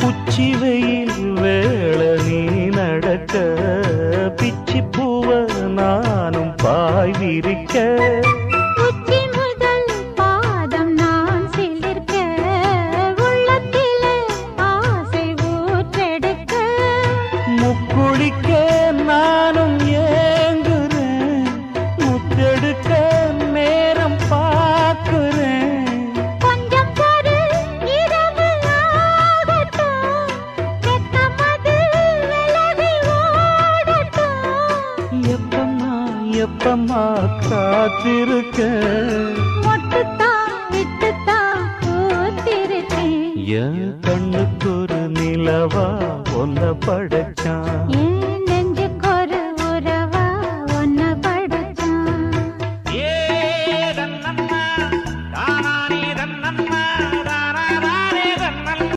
உச்சி வெயில் வேள நீ நடக்க பிச்சி பூவ நானும் பாய் விரிக்க உச்சி முதல் பாதம் நான் சிலிர்க்க உள்ளத்திலே ஆசை ஊற்றெடுக்க முக்குளிக்க நானும் ஏங்குறேன் முத்தெடுக்க நேரம் பார்க்கிறேன் கொஞ்சம் பொறு இரவு ஆகட்டும் வெக்கமது விலகி ஓடட்டும் எப்பம்மா எப்பம்மா காத்திருக்க மொட்டுத்தான் விட்டுத்தான் பூத்திருக்கேன் என் கண்ணுக்கு ஒரு நிலவா ஒன்ன படைச்சான் ஏன்